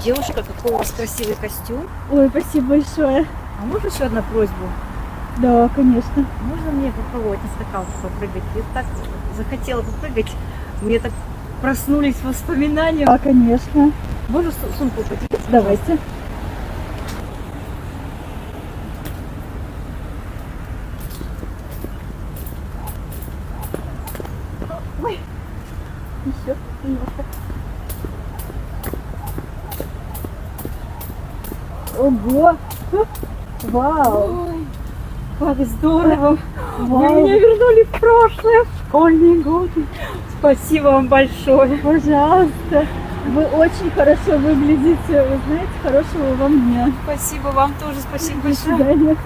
Девушка, какой у вас красивый костюм. Ой, спасибо большое. А можно еще одну просьбу? Да, конечно. Можно мне попробовать на скакалке попрыгать? Я так захотела попрыгать. Мне так проснулись воспоминания. Да, конечно. Можно сумку поделить? Давайте. Ой, еще немножко. Ого! Вау! Ой, как здорово! Вы Вау! меня вернули в прошлое, в школьные годы. Спасибо вам большое. Пожалуйста! Вы очень хорошо выглядите. Вы знаете, хорошего вам дня. Спасибо вам тоже, спасибо До большое. свидания.